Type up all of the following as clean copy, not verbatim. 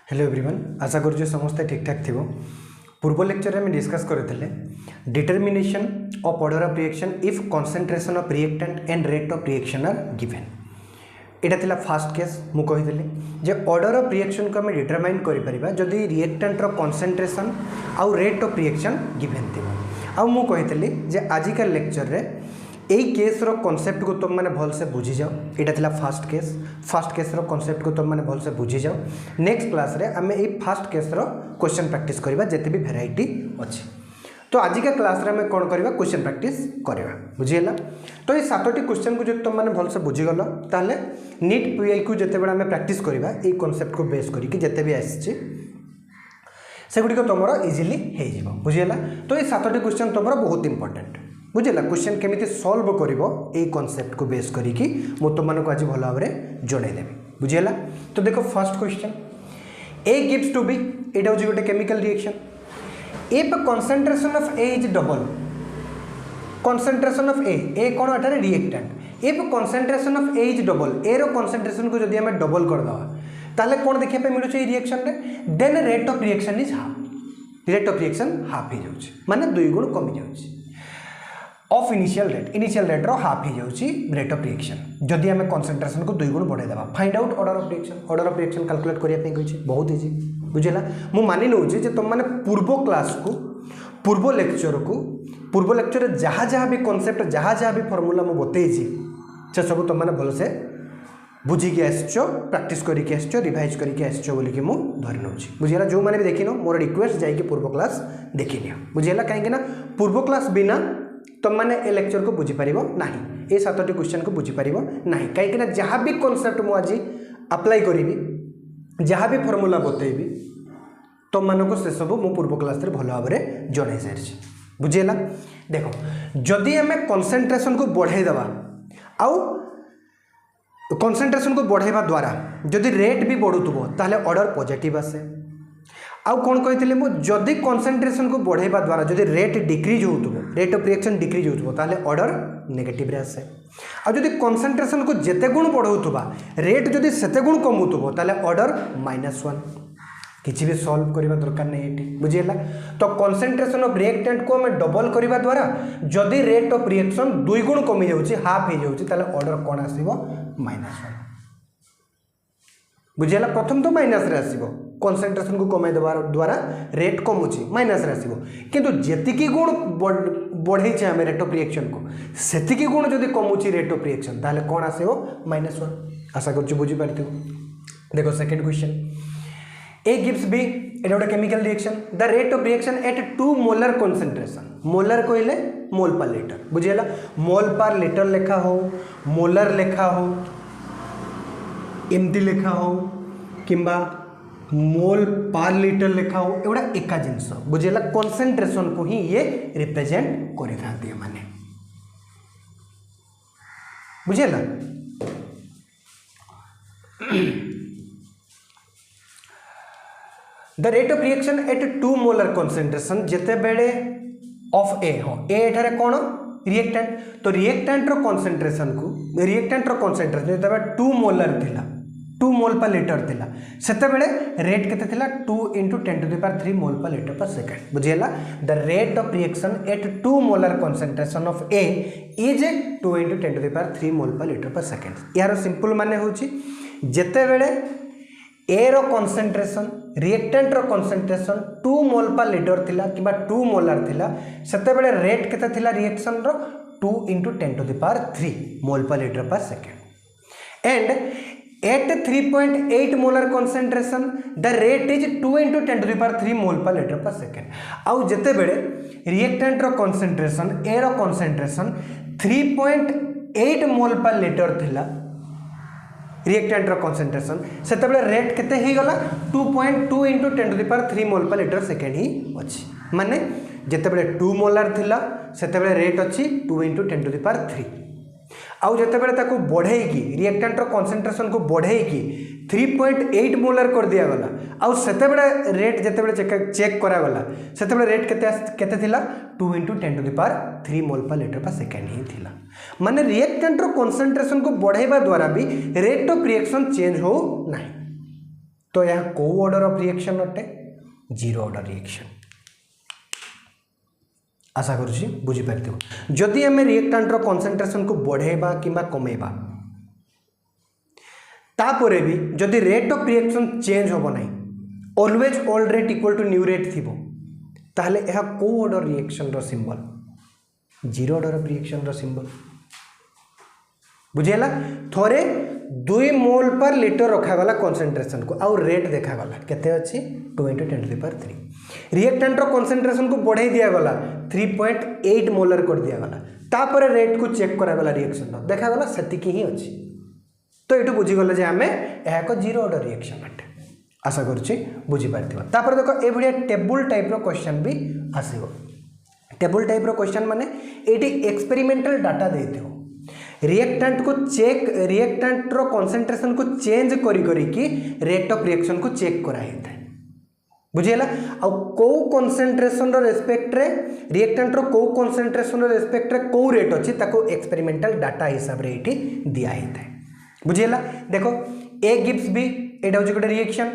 Hello everyone, आशा करूँ समस्ते ठीक ठाक थी। पूर्व लेक्चर में डिस्कस करते determination of order of reaction if concentration of reactant and rate of reaction are given. यहाँ थिला फास्ट केस मु कही जे ऑर्डर ऑफ रिएक्शन को आम डिटरमाइन करें जदि रिएक्टेंट कंसंट्रेशन आउ रेट ऑफ रिएक्शन गिवन थी। आउ मु कही जे आजिका लेक्चर रे यही केस रो कॉन्सेप्ट को तुम मैंने भल से बुझी जाओ। यहाँ थिला फास्ट केस रो कॉन्सेप्ट को तुम मैंने भल से बुझी जाओ। नेक्स्ट क्लास रे आम यही फास्ट केस रो क्वेश्चन प्रैक्टिस करबा जेते भी वेराइटी अच्छी। तो आजिका क्लास रे आम कौन करबा क्वेश्चन प्रैक्टिस करबा बुझीला। तो ये 7टी क्वेश्चन को जो तुम मैंने भल से बुझीगल ताले नीट पीआई को जेते बेला आम प्रैक्टिस करबा ये कॉन्सेप्ट को बेस करके जेते भी आसी से गुडी को तुमरो इजीली हे जिवो बुझीला। तो ये 7टी क्वेश्चन तुमरो बहुत इंपोर्टेंट बुझेगा। क्वेश्चन केमिति सॉल्व करिवो ए कॉन्सेप्ट को बेस करिकी मु तुम मानको आज भल भाव जनईदेवी बुझेगा। तो देखो first question A gives to B एटा होची गोटे chemical reaction if concentration of A is double concentration of A कौन अठारे reactant if concentration of A is double A रो कंसंट्रेशन को जदि हमें डबल कर दवा ताले कौन देखिया पे मिलुछ ए रिएक्शन रे then rate of reaction is half. Rate of reaction half ही जाउछ माने 2 गुण कमी जाउछ ऑफ इनिशियल रेट रो हाफ ही जाउछि रेट ऑफ रिएक्शन जदि हमें कंसंट्रेशन को 2 गुण बढ़ाई देबा। Find out order of reaction calculate करिया पे कहिछि बहुत इजी बुझेला। मु मानि नउछि जे तुम माने पूर्व क्लास को पूर्व लेक्चर जहाँ भी कॉन्सेप्ट जहाँ भी फॉर्मूला मु बतैछि से सब तुम माने भल से बुझिकी आसचो प्रैक्टिस करिके आसचो रिवाइज करिके आसचो बोली कि मु धरि नउछि बुझेला। जो माने भी देखिनो मोर रिक्वेस्ट जाई कि पूर्व क्लास देखिनियो बुझेला। काहे ना पूर्व क्लास बिना तुम मैंने ए लेक्चर को बुझीपर ना ये 7टी क्वेश्चन को बुझीपर ना कहीं जहाँ भी कॉन्सेप्ट मुझे अप्लाई करी जहाँ भी फॉर्मूला बतेबी तुम मानक से सब मु पूर्व क्लास भल भाव में जन सारी बुझेगा। देखो जदि आम कंसंट्रेशन को बढ़ाई देवा आउ कंसंट्रेशन को बढ़ाइबा द्वारा जदि रेट भी बढ़ुथबो ताले ऑर्डर पॉजिटिव आसे। आउ कौन कही जदि कंसंट्रेशन को बढ़ाइबा द्वारा जदि रेट डिक्रीज होतबो रेट ऑफ रिएक्शन डिक्रीज होतबो ताले ऑर्डर नेगेटिव रे आसे। आ जदि कंसंट्रेशन को जेते गुण बढ़ाउतबा रेट जदि सेते गुण कम होतबो ताले ऑर्डर -1 किछि भी सॉल्व करबा दरकार नै एटी बुझियला। तो कंसंट्रेशन ऑफ रिएक्टेंट को हम डबल करबा द्वारा जदि रेट ऑफ रिएक्शन 2 गुण कमी जाउछि हाफ हो जाउछि ताले ऑर्डर कोन आसीबो -1 बुझियला। प्रथम तो माइनस रे आसीबो कंसंट्रेशन को कमाई देवा द्वारा रेट कमुची माइनस रे आसीबो किंतु जेतिकी गुण बढ़ई छे हम रेट ऑफ रिएक्शन को सेतिकी गुण जदि कमुची रेट ऑफ रिएक्शन ताले कोन आसीबो -1। आशा करछु बुझी पारथिबो। देखो second question A gives B एटा गोटे chemical reaction the rate of reaction at 2 molar concentration molar कहले मोल पर लीटर बुझियला। मोल पर लीटर लेखा हो मोलर लेखा हो एमती लेखा हो किंबा मोल पर लीटर लेखा हो एवढा एका जिनस बुझेला। कंसंट्रेशन को ही ये रिप्रेजेंट करि थांती माने बुझेला। The rate of reaction at 2 molar concentration जेते बेले ऑफ ए हो ए एठारे कोन रिएक्टेंट तो रिएक्टेंट रो कंसंट्रेशन जेते 2 मोलर थिला 2 मोल पर लीटर थिला सेते बेले रेट केते थिला 2 × 10⁻³ mole per litre per second बुझियला। The rate of reaction at 2 molar concentration of A is 2 × 10⁻³ mole per litre per second. यार सिंपल माने होची जेते बेले ए रो कंसंट्रेशन रिएक्टेंट रो कंसंट्रेशन 2 मोल पर लीटर थिला किबा 2 मोलर थिला सेते बेले रेट केते थिला reaction row 2 × 10⁻³ mole per litre per second and at 3.8 molar concentration the rate is 2 × 10⁻³ mole per litre per second. आउ जेते बेले रिएक्टेंट रो कंसंट्रेशन ए रो कंसंट्रेशन 3.8 मोल पर लीटर थिला रिएक्टेंट रो कंसंट्रेशन सेते बेले रेट केते ही गला 2.2 × 10⁻³ मोल पर लीटर सेकंड ही अछि माने जेते बेले 2 मोलर थिला सेते बेले रेट अछि 2 × 10⁻³ आउ जेते बेले ताको बढ़ेकी रिएक्टेंट रो कंसंट्रेशन को बढ़ेकी 3.8 मोलर कर दिया गला आउ सेते बेले रेट जेते बेले चेक करा गला सेते बेले रेट केते थिला 2 × 10⁻³ mole per litre per second ही थिला माने रिएक्टेंट रो कंसंट्रेशन को बढ़ाइबा द्वारा भी रेट ऑफ रिएक्शन चेंज हो नहीं तो यह को ऑर्डर ऑफ रिएक्शन अटे जीरो ऑर्डर रिएक्शन आशा करुँची बुझीपार जदि आम रिएक्टांट कॉन्सेंट्रेशन को बढ़ेबा कि कमेबा तापरे भी जदि रेट ऑफ रिएक्शन चेंज होबो नहीं always old rate equal to new rate थिबो ताहले यह को ऑर्डर रिएक्शन रो symbol zero order of reaction रो सिंबल बुझेला थोरे 2 मोल पर लीटर रखागला कॉन्सेंट्रेशन को आउ रेट देखागला केते अच्छी 2 × 10³ रिएक्टेंट रो कॉन्सेंट्रेशन को बढ़ाई दिया गला 3.8 मोलर कर दिया गला तापर रेट को चेक करागला रिएक्शन रो देखागला सेतिकी ही अच्छी तो ये बुझीगले जे आमे यह एक जीरो ऑर्डर रिएक्शन अटे आशा करुँची बुझीपार तापर देखो ये भाया टेबुल टाइप रो क्वेश्चन भी आसीबो टेबुल टाइप रो क्वेश्चन माने एटी एक्सपेरिमेंटल डाटा देथियो रिएक्टेंट को चेक रिएक्टेंट रो कॉन्सेंट्रेशन को चेंज करी करी कि रेट ऑफ रिएक्शन को चेक करा हेता बुझेला आ को कॉन्सेंट्रेशन रो रेस्पेक्ट रे रिएक्टेंट रो को कॉन्सेंट्रेशन रो रेस्पेक्ट रे को रेट अछि ताको एक्सपेरिमेंटल डाटा हिसाब रे एटी दिया हेता बुझेला देखो ए गिव्स बी एटा होछि गोटे रिएक्शन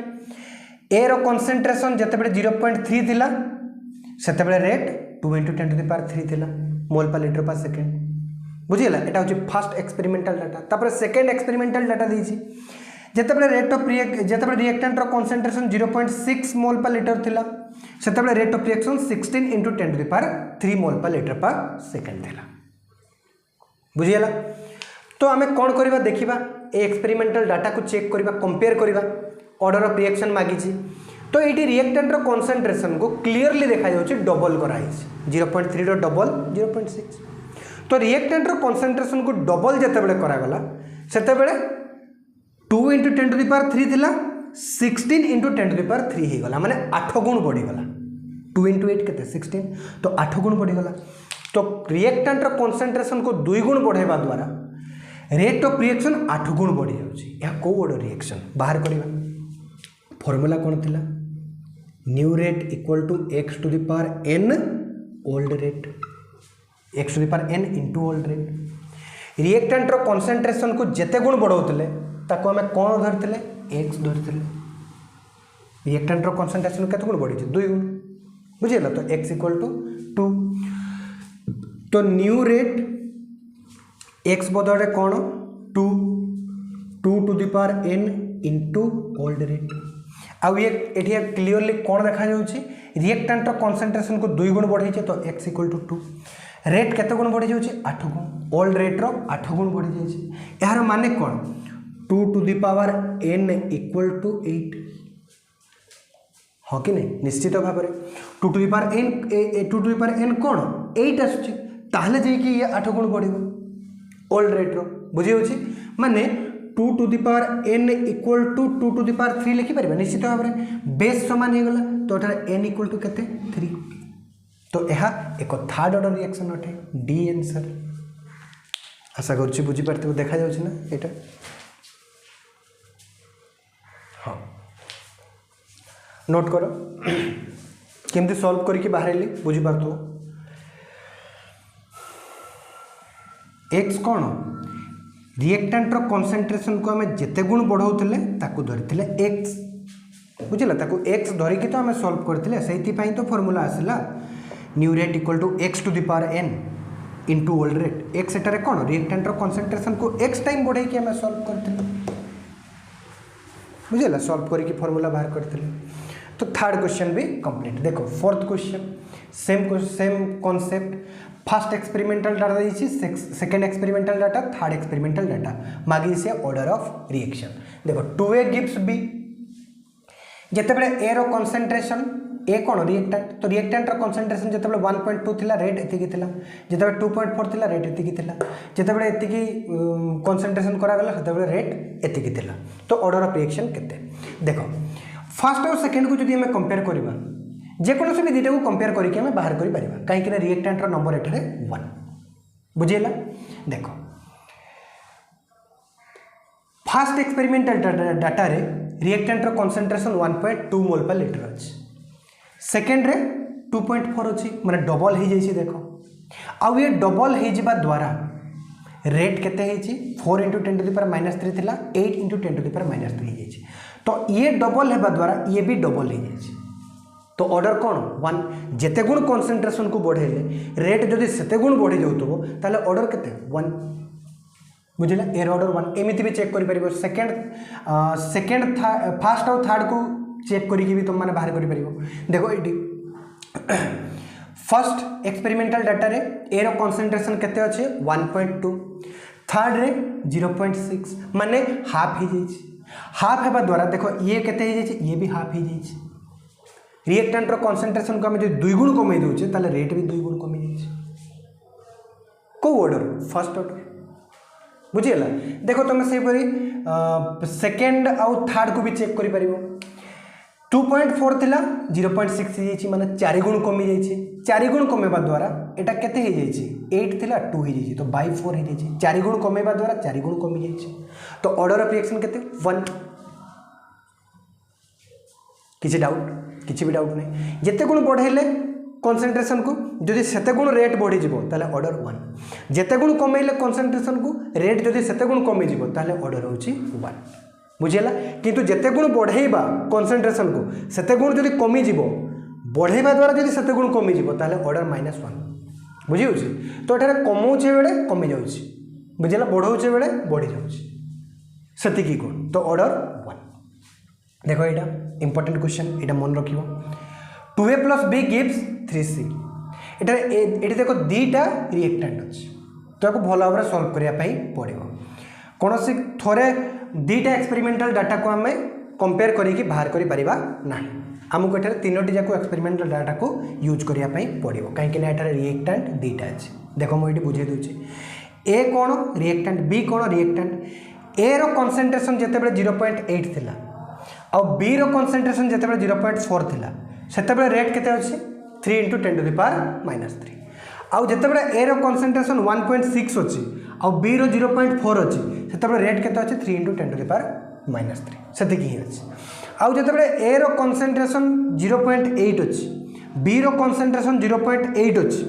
ए रो कॉन्सेंट्रेशन जते बेले 0.3 थिला सेते बेले रेट 2 × 10³ थिला मोल पर लीटर पर सेकंड बुझेला एटा होछि फर्स्ट एक्सपेरिमेंटल डाटा तापर सेकंड एक्सपेरिमेंटल डाटा देछि जते बेले रेट ऑफ जते बेले रिएक्टेंट रो कॉन्सेंट्रेशन 0.6 मोल पर लीटर थिला सेते बेले rate of reaction 16 × 10³ mole per litre per second थिला बुझेला तो आमे कोन करबा देखिबा ए एक्सपेरिमेंटल डाटा को चेक करबा कंपेयर करबा ऑर्डर ऑफ रिएक्शन मागिछि तो एटी रिएक्टेंट रो कॉन्सेंट्रेशन को क्लियरली देखा जाउछि डबल कराइछि 0.3 रो डबल 0.6 तो रिएक्टेंट रो कॉन्सेंट्रेशन को डबल जते बेले करा गला सेते बेले 2 × 10³ थिला 16 × 10³ हे गला माने 8 गुण बढ़ी गला 2 × 8 केते 16 तो 8 गुण बढ़ी गला तो रिएक्टेंट रो कॉन्सेंट्रेशन को 2 गुण बढ़ेबा द्वारा रेट ऑफ रिएक्शन 8 गुण बढ़ी जाउछि या को ऑर्डर रिएक्शन बाहर करबा फार्मूला कोन थिला new rate equal to x⁴n old rate x⁴n * old rate reactant रो कॉन्सेंट्रेशन को जेते गुण बढ़ाउतले ताको हमें कोन धरतले x धरतले रिएक्टेंट रो कॉन्सेंट्रेशन केते गुण बढ़ी 2 गुण बुझिला तो x = 2 तो न्यू रेट x बदल रे कोन 2 2⁴n * ओल्ड रेट आउ ये एठी क्लियरली कोन देखा जाउछि रिएक्टेंट रो कॉन्सेंट्रेशन को 2 गुण बढ़ी तो x = 2 रेट केते गुण बढ़ी जाउछि 8 गुण ओल्ड रेट रो 8 गुण बढ़ी जाइछि यार माने कोन 2⁴n = 8 हो कि नहीं निश्चित भाव में 2⁴n कोन 8 आसुछि ताहले जे कि ये 8 गुण बढ़िबो ओल्ड रेट रो बुझी होछि माने 2⁴n = 2⁴ लिखि परबा निश्चित भाव में बेस समान हे गला तो एठारे n = केते 3 तो यह एक थर्ड ऑर्डर रिएक्शन अटे डी आंसर आशा करुँच बुझीपार देखा जाउछि ना एटा हाँ नोट करो केमती सॉल्व करके बाहर बुझीपार एक्स कौन रिएक्टेंट रो कॉन्सेंट्रेशन को हमें जेते गुण बढ़ाउतले ताकू धरिथिले एक्स बुझिला ताकू एक्स धरिकी तो हमें सॉल्व करथिले सेति पई तो फार्मूला आसिला new rate equal to x⁴n into old rate X एटारे कौन रिएक्टेंट रो कॉन्सेंट्रेशन को x टाइम बढ़ाई कि हमें सॉल्व करथिले बुझिला सॉल्व करके फार्मूला बाहर करथिले तो थर्ड क्वेश्चन भी कंप्लीट देखो fourth question same concept first experimental data the second experimental data third experimental data मागी से ऑर्डर ऑफ रिएक्शन देखो 2a गिव्स b जते बेले a रो कंसंट्रेशन a कोन रिएक्टेंट तो रिएक्टेंट रो कंसंट्रेशन जते बेले 1.2 थिला रेट एति की थिला जते बेले 2.4 थिला रेट एति की थिला जते बेले एति की कंसंट्रेशन करा गला जते बेले रेट एति की थिला तो ऑर्डर ऑफ रिएक्शन केते देखो फर्स्ट और सेकंड को जदि हमें कंपेयर करबा जेकोसी भी दुटा को कंपेयर करके हमें बाहर कर पारिबा कहीं ना रिएक्टेंट रो नंबर एठारे 1 बुझेला देखो फर्स्ट एक्सपेरिमेंटल डाटा रे रिएक्टेंट रो कंसंट्रेशन 1.2 मोल पर लीटर अछि सेकंड रे 2.4 अछि माने डबल हे जाइछि देखो आ ये डबल हे जिबा द्वारा रेट केते हे छि 4 × 10⁻³ थिला 8 × 10⁻³ हे जाइछि तो ये डबल हेबा द्वारा ये भी डबल हो जाए तो ऑर्डर कौन 1 जेते गुण कंसंट्रेशन को बढ़ेले रेट जदि सेते गुण बढ़ी जाउतबो ताले ऑर्डर केते 1 बुझिला एर ऑर्डर 1 एमिति भी चेक करि परिबो सेकंड फर्स्ट और थर्ड को चेक करिकि भी तुम माने बाहर करि परिबो देखो एटी फर्स्ट एक्सपेरिमेंटल डाटा रे एर कंसंट्रेशन केते अछि 1.2 थर्ड रे 0.6 माने हाफ ही जाइछि हाफ हेबा द्वारा देखो ये केते ही जाइछि ये भी हाफ ही जाइछि रिएक्टेंट रो कंसंट्रेशन को हम जो 2 गुण कमै दोछे ताले रेट भी 2 गुण कमै जाइछि को ऑर्डर फर्स्ट ऑर्डर बुझिला देखो तुम से परी सेकंड और थर्ड को भी चेक करि परिबो 2.4 थिला 0.6 ही जाइछि माने 4 गुण कमी जाइछि 4 गुण कमेबा द्वारा एटा केते ही जाइछि 8 थिला 2 ही जाइछि तो बाय 4 ही जाइछि 4 गुण कमेबा द्वारा 4 गुण कमी जाइछि तो ऑर्डर ऑफ रिएक्शन केते 1 किछि डाउट किछि भी डाउट नहीं जेते गुण बढ़ेले कंसंट्रेशन को जदि सेते गुण रेट बढ़ी जिवो ताले ऑर्डर 1 जेते गुण कमेले कंसंट्रेशन को रेट जदि सेते गुण कमी जिवो ताले ऑर्डर होछि 1 बुझेला किंतु जेते गुण बढ़ेबा कंसंट्रेशन को सेते गुण जदि कमी जिवो बढ़ेबा द्वारा जदि सेते गुण कमी जिवो ताले ऑर्डर -1 बुझी होछि तो एठारे कमौचे बेले कमी जाउछि बुझेला बढ़ौचे बेले बढ़ी जाउछि सेति की गुण तो ऑर्डर 1 देखो एटा इंपोर्टेंट क्वेश्चन एटा मन रखिबो 2a + b gives 3c एटा देखो दीटा रिएक्टेंट अछि तो को भलो भाबरे सॉल्व करिया पई पड़िबो कोनोसी थोरे दीटा एक्सपेरिमेंटल डाटा को हमें कंपेयर करिकि बाहर करि परिबा नाही हमको एठारे तीनोटी जाको एक्सपेरिमेंटल डाटा को यूज करिया पई पड़िबो काहे कि एठारे रिएक्टेंट दीटा अछि देखो मो एटी बुझे दोछि ए कोन रिएक्टेंट बी कोन रिएक्टेंट ए रो कंसंट्रेशन जते बेले 0.8 थिला और बी रो कंसंट्रेशन जते बेले 0.4 थिला सेते बेले रेट केते अछि 3 × 10⁻³ आउ जते बेले ए रो कंसंट्रेशन 1.6 अछि और बी रो 0.4 अछि सेते बेले रेट केते अछि 3 × 10⁻³ सेते की अछि आउ जते बेले ए रो कंसंट्रेशन 0.8 अछि बी रो कंसंट्रेशन 0.8 अछि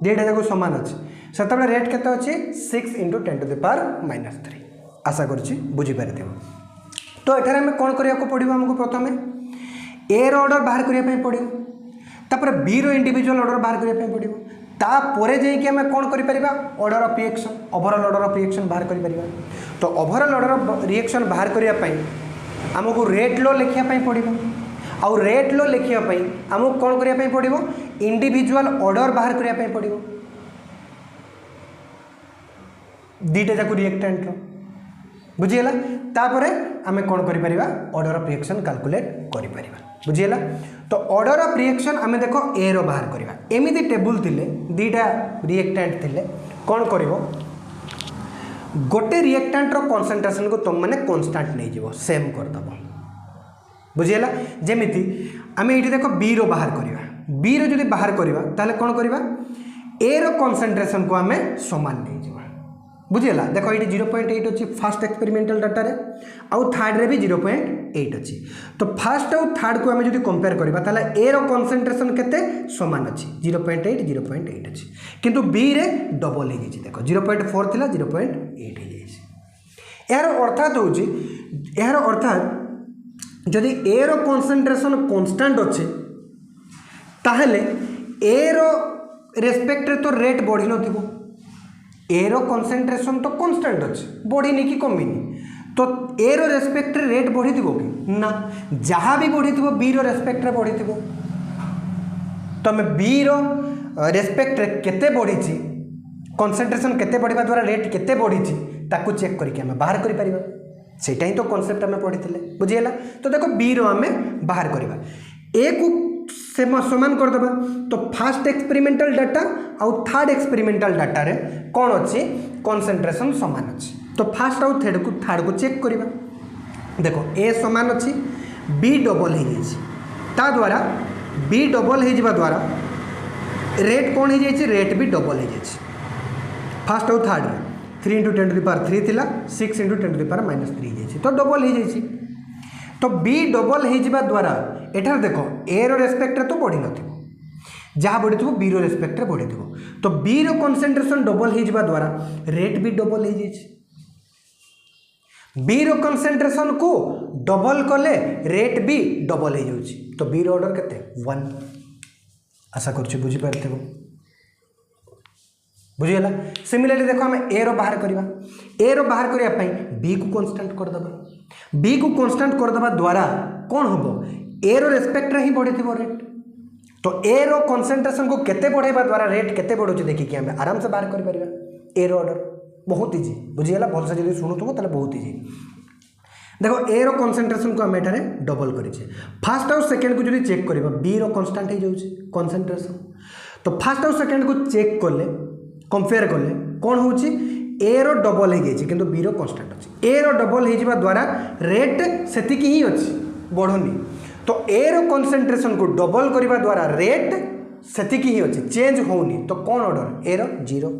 डेटा जाको समान अछि सेते बेले रेट केते अछि 6 × 10⁻³ आशा करछि बुझी पारथिबो तो एठारे हमें कोन करिया को पड़िबो हमको प्रथमे ए रो ऑर्डर बाहर करिया पई पड़िबो तापर बी रो इंडिविजुअल ऑर्डर बाहर करिया पई पड़िबो ता परे जे कि हमें कोन करि परिबा order of reaction overall order of reaction बाहर करि परिबा तो ओवरऑल ऑर्डर ऑफ रिएक्शन बाहर करिया पई हमको रेट लो लिखिया पई पड़िबो और रेट लो लिखिया पई हमको कोन करिया पई पड़िबो इंडिविजुअल ऑर्डर बाहर करिया पई पड़िबो दीटे जाको रिएक्टेंट रो बुझिएला तापरे आमे कोन करि परिबा ऑर्डर ऑफ रिएक्शन कैलकुलेट करि परिबा बुझिएला तो ऑर्डर ऑफ रिएक्शन आमे देखो ए रो बाहर करिबा एमिति टेबल थिले दीटा रिएक्टेंट थिले कोन करिवो गोटे रिएक्टेंट रो कंसंट्रेशन को तुम माने कांस्टेंट नै जिवो सेम कर दबो बुझिएला जेमिति आमे एठी देखो बी रो बाहर करिबा बी रो जदि बाहर करिबा ताले कोन करिबा ए रो कंसंट्रेशन को आमे समान नै जिवो बुझिएला देखो ये 0.8 अच्छी फास्ट एक्सपेरिमेंटल डाटा रे आउ थर्ड रे भी 0.8 अच्छी तो फास्ट और थर्ड को आम जो कंपेयर करबा ताले ए रो कंसंट्रेशन केते समान अच्छी 0.8 अच्छी किंतु बी रे डबल हो गई देखो 0.4 थिला 0.8 हो गई यार अर्थात होची यार अर्थात जदि ए रो कंसंट्रेशन कांस्टेंट अच्छे ताहले ए रो रेस्पेक्ट रे तो रेट बढ़ी नथिबो ए रो कंसंट्रेशन तो कांस्टेंट अच्छे बढ़ी कि कमिनी तो ए रो रेस्पेक्ट रे रेट बढ़ी थी कि ना जहाँ भी बढ़ी थी बी रो रेस्पेक्ट रे बढ़ी थी तो मैं बी रो रेस्पेक्ट रे केते बढ़ी कंसंट्रेशन केते बढ़िबा द्वारा रेट केते बढ़ी ताकू चेक करके हमें बाहर करि परिबा सेटा ही तो कांसेप्ट हमें पढ़ी बुझीला तो देखो बी रो हमें बाहर करबा ए को समान कर दबा तो फर्स्ट एक्सपेरिमेंटल डाटा और थर्ड एक्सपेरिमेंटल डाटा रे कौन अच्छी कंसंट्रेशन समान अच्छी तो फर्स्ट और थर्ड को चेक करबा देखो ए समान अच्छी बी डबल हो जाइए ता द्वारा बी डबल हो द्वारा रेट कौन हो जाइए रेट भी डबल हो जाइए फर्स्ट और थर्ड रे 3 × 10⁻³ थिला 6 × 10⁻³ जाइए तो डबल हो जाइए तो बी डबल हो द्वारा एठार देखो ए रो रेस्पेक्ट रे तो बढ़ी नथिबो जहाँ बढ़ी थो बी रो रेस्पेक्ट रे बढ़ी थो तो बी रो कंसंट्रेशन डबल हो द्वारा रेट भी डबल हो जाइए बी रो कंसेंट्रेशन को डबल कले रेट भी डबल हो जाउछि तो बी रो ऑर्डर केते 1 आशा करछु बुझी पारथेबो बुझीगला। सिमिलरली देखो आम ए रो बाहर करवा ए रो बाहर करिया पई बी को कांस्टेंट कर दबा बी को कांस्टेंट कर दबा द्वारा कोन होबो ए रो रेस्पेक्ट रे ही बढ़िथिबो रेट तो ए रो कंसंट्रेशन को केते बढ़ाइबा द्वारा रेट केते बढ़ुछि देखि कि हम आराम से बाहर कर परिबा ए रो ऑर्डर बहुत इजी बुझीगला भल से जदी सुनुथबो तले बहुत इजी। देखो ए रो कंसंट्रेशन को हम एठारे डबल करिछे फर्स्ट और सेकंड को जदी चेक करबा बी रो कांस्टेंट हे जाउछि कंसंट्रेशन तो फर्स्ट और सेकंड को चेक करले कंपेयर करले कोन होउछि ए रो डबल हो गई किंतु बी रो कांस्टेंट अछि ए रो डबल हो जिबा द्वारा रेट सेतिकी ही अछि बढ़ोनी तो ए रो कंसंट्रेशन को डबल करबा द्वारा रेट सेतिकी ही अछि चेंज होउनी तो कोन ऑर्डर ए रो 0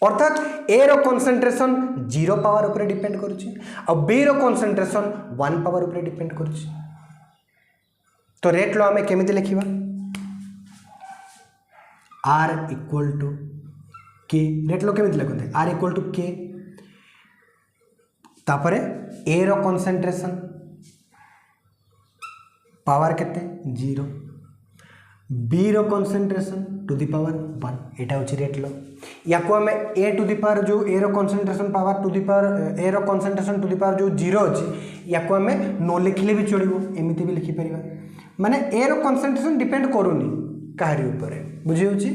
अर्थात ए रो कंसंट्रेशन 0 पावर ऊपर डिपेंड करूछि और बी रो कंसंट्रेशन 1 पावर ऊपर डिपेंड करूछि तो रेट लो हमें केमिति लिखिबा R इक्वल टू के रेट लो केमिति लिखते R इक्वल टू के तापरे ए रो कंसंट्रेशन पावर केते 0 बी रो कंसंट्रेशन टू द पावर 1 एटा होची रेट लो या को हमें ए टू द पावर जो ए रो concentration power to the power A रो कंसंट्रेशन टू द पावर जो 0 अछि या को हमें नो लिखले भी चलिबो एमिति भी लिखि परिबा माने ए रो कंसंट्रेशन डिपेंड करूनी काहरी ऊपर बुझी होची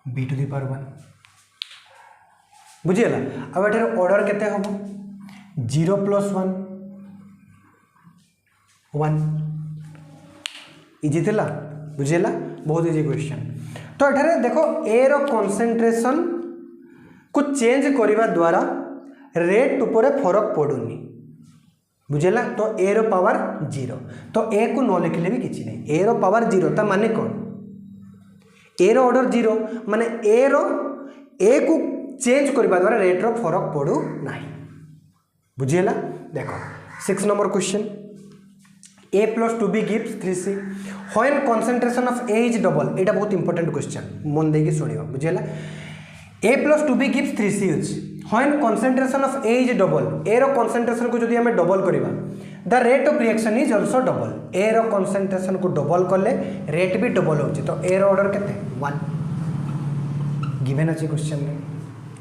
बी टू द पावर 1 बुझीला अब एठार ऑर्डर केते होबो 0 प्लस 1 1 इजी थिला बुझीला बहुत इजी क्वेश्चन तो एठारे देखो ए रो कंसंट्रेशन को चेंज करबा द्वारा रेट ऊपर फरक पड़ुनी बुझेला तो ए रो पावर 0 तो ए को न लिखले भी किछि नै ए रो पावर 0 ता माने कोन ए रो ऑर्डर 0 माने ए रो ए को चेंज करबा द्वारा रेट रो फरक पड़ू नाही बुझेला। देखो 6 number question a plus 2b gives 3c when concentration of a is double एटा बहुत इंपोर्टेंट क्वेश्चन मन देके सुनियो बुझेला a plus 2b gives 3c अछि when concentration of a is double a रो concentration को जदि हमें डबल करिबा the rate of reaction is also double a रो concentration को डबल करले रेट भी डबल होछि तो a रो ऑर्डर केते 1 गिवन अछि क्वेश्चन में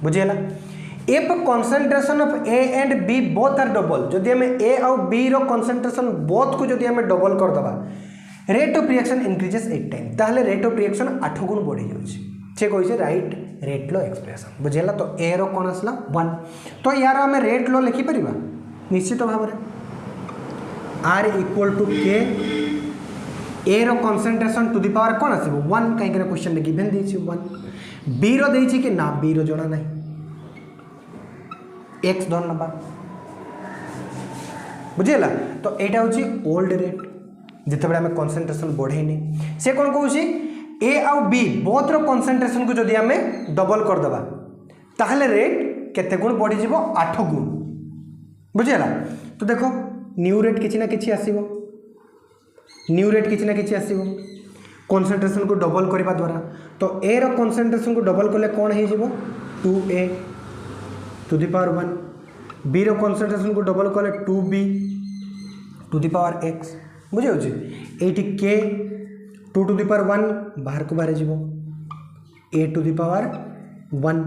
बुझेला। if concentration of a and b both are double जदि हमें a और b रो concentration both को जदि हमें डबल कर दबा rate of reaction increases 8 times ताहले rate of reaction 8 गुण बढ़ी जाउछि से कहि छै राइट रेट लो एक्सप्रेशन बुझेला तो a रो कोन असला 1 तो यार हमें रेट लो लिखि परिबा निश्चित भाव रे r equal to k a रो कंसंट्रेशन टू द पावर कोन आसीबो 1 काहे के क्वेश्चन में गिवन दै छै 1 b रो दै छै कि ना b रो जोड़ा नहीं x धन नंबर बुझेला तो एटा होची ओल्ड रेट जते बडा में कंसंट्रेशन बढ़े नहीं से कोन कहूची a और b बोथ रो कंसंट्रेशन को जदि हमें डबल कर दबा ताहले रेट केते गुण बढ़ी जीवो 8 गुण बुझेला। तो देखो न्यू रेट किछि ना किछि आसीबो न्यू रेट किछि ना किछि आसीबो कंसंट्रेशन को डबल करबा द्वारा तो a रो कंसंट्रेशन को डबल करले कोन हे जीवो 2a to the power 1 b रो कंसंट्रेशन को डबल करले 2b to the power x बुझे होची एटी k 2 टू द पावर 1 बाहर को बाहर जीवो a to the power 1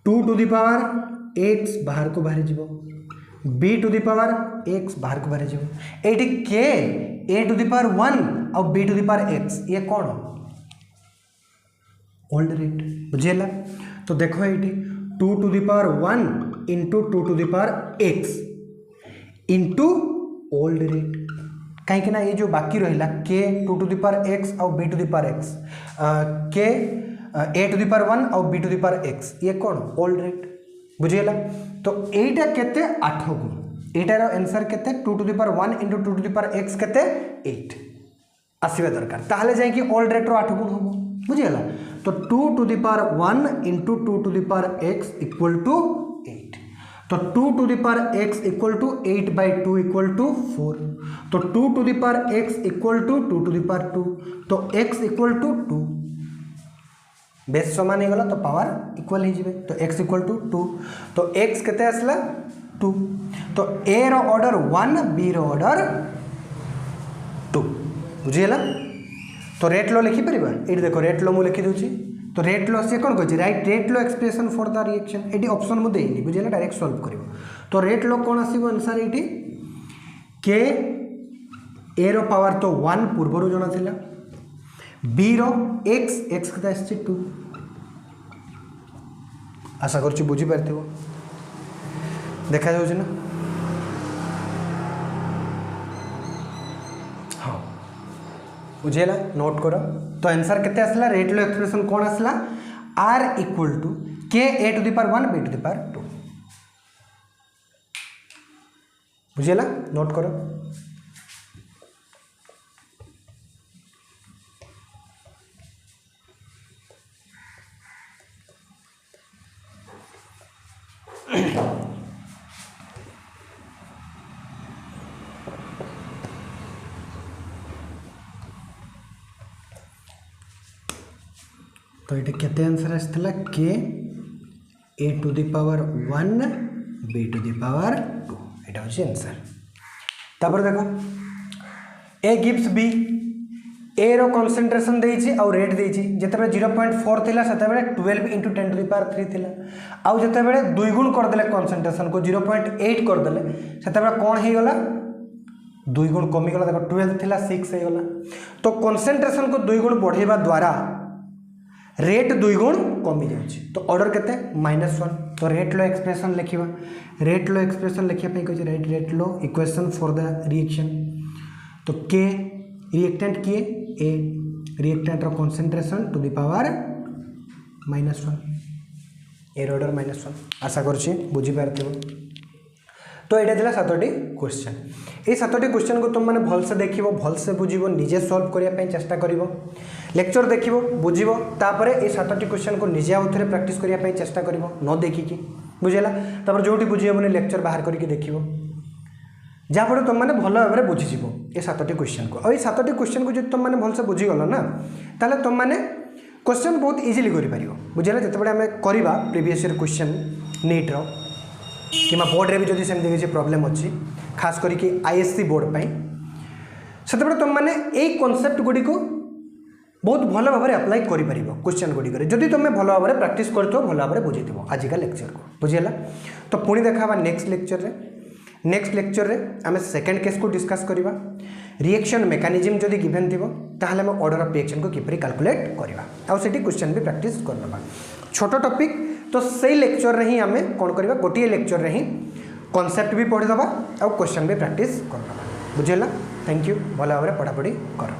2 to the power x बाहर को बाहर जीवो b to the power x बाहर को बाहर जीवो एटी k a to the power 1 और b to the power x ये कौन ओल्ड रेट बुझेला। तो देखो एटी 2 to the power 1 into 2 to the power x into old rate कहीं ना ये जो बाकी रहा k 2 to the power x और b to the power x k a to the power 1 और b to the power x ये कौन ओल्ड रेट बुझेला। तो एटा केते 8 गुण एटार आंसर केते 2 to the power 1 into 2 to the power x केते 8 आसीबा दरकार ताहले जाय कि ओल्ड रेट रो 8 गुण होबो बुझेला। तो 2 to the power 1 into 2 to the power x equal to 8 तो 2 to the power x equal to 8/2 equal to 4। तो 2 to the power x equal to 2 to the power 2, तो x इक्वल टू 2 बेस समान हो गला तो power equal ही जिवे, तो x equal to 2, तो x केते आसला 2, तो a रो ऑर्डर 1 b रो ऑर्डर 2 बुझिला। तो रेट लो लिखि परिबा, एठी देखो रेट लो मु लिखि दोची, तो रेट लो से कौन कहछि write rate law expression for the reaction, एटी ऑप्शन मु देइनी बुझिला, डायरेक्ट सॉल्व करिवो। तो रेट लो कोन आसीबो आंसर एटी के ए रो पावर तो 1 पूर्वरु जणा थिला, बी रो x कता आछि 2, आशा करछि बुझि परथिबो, देखा जाउछि ना। हाँ बुझेला, नोट करो। तो आंसर केते आसला, रेट लो एक्सप्रेशन कोन आसला r equal to k a to the power 1 b to the power 2 बुझेला, नोट करो। तो ये केते आंसर आसला K A to the power 1 B to the power 2, एटा होची आंसर। तापर देखो ए गिव्स बी, ए रो कंसंट्रेशन देइछि और रेट देइछि, जेतेबे 0.4 थिला सेतेबे 12 × 10 टू द पावर 3 थिला, आउ जेतेबे 2 गुण कर देले कंसंट्रेशन को 0.8 कर देले सेतेबे कोन हे गला 2 गुण कमी गला, देखो 12 थिला 6 हे गला। तो कंसंट्रेशन को 2 गुण बढ़ेबा द्वारा रेट 2 गुण कमी जाउछि, तो ऑर्डर केते -1। तो रेट लो एक्सप्रेशन लिखिबा, रेट लो एक्सप्रेशन लिखिया पे कहै write rate law equation for the reaction. तो के रिएक्टेंट किए ए, रिएक्टेंट रो concentration to the power -1, A order -1, आशा करछि बुझि पारथिबो। तो ये थिला 7टी क्वेश्चन, ये 7टी क्वेश्चन को तुम मैंने भल से देखिबो, भल से बुझिबो, निजे सॉल्व करिया पे चेष्टा करिवो, लेक्चर देखिबो बुझिबो, तापरे ये 7टी क्वेश्चन को निजे आउथरे प्रैक्टिस करिया पे चेष्टा करिवो न देखिकी बुझेला। तापर जोटी बुझिबोनी लेक्चर बाहर करके देखिबो, जहाँफल तुम मैंने भल भाव में बुझीज ये 7टी क्वेश्चन को। और ये 7टी क्वेश्चन को जो तुम मैंने भलसे बुझीगल ना ताले तुम मैंने क्वेश्चन बहुत इजिली कर बुझेगा। जितेबाला आम करवा प्रीवियस ईयर क्वेश्चन नीट रो कि बोर्ड रे भी जब सेमती किसी प्रोब्लेम अच्छी खास करके आईएससी बोर्ड पर से तुम मैंने यही कॉन्सेप्ट गुड़ी को बहुत भल भाव में अप्लाई कर क्वेश्चन गुड़िक जदि तुम भल भाव में प्रैक्टिस कर भल भाव में बुझे आजिका लेक्चर को बुझीगला। तो पुणी देखा नेक्स्ट लेक्चर रे, नेक्स्ट लेक्चर रे आम सेकेंड केस को डिस्कस करवा। रिएक्शन मेकानिज्म जदि गिवन थी ताहले हम ऑर्डर ऑफ रिएक्शन को किपरि कैलकुलेट करवा आउ सेठी क्वेश्चन भी प्रैक्टिस करनबा। छोट टॉपिक तो सही लेक्चर रे ही आम कौन करवा गोटे लेक्चर रे ही कॉन्सेप्ट भी पढ़ीदबा आउ क्वेश्चन भी प्रैक्टिस करनबा बुझेला। थैंक यू, भल भाव में पढ़ापढ़ी कर।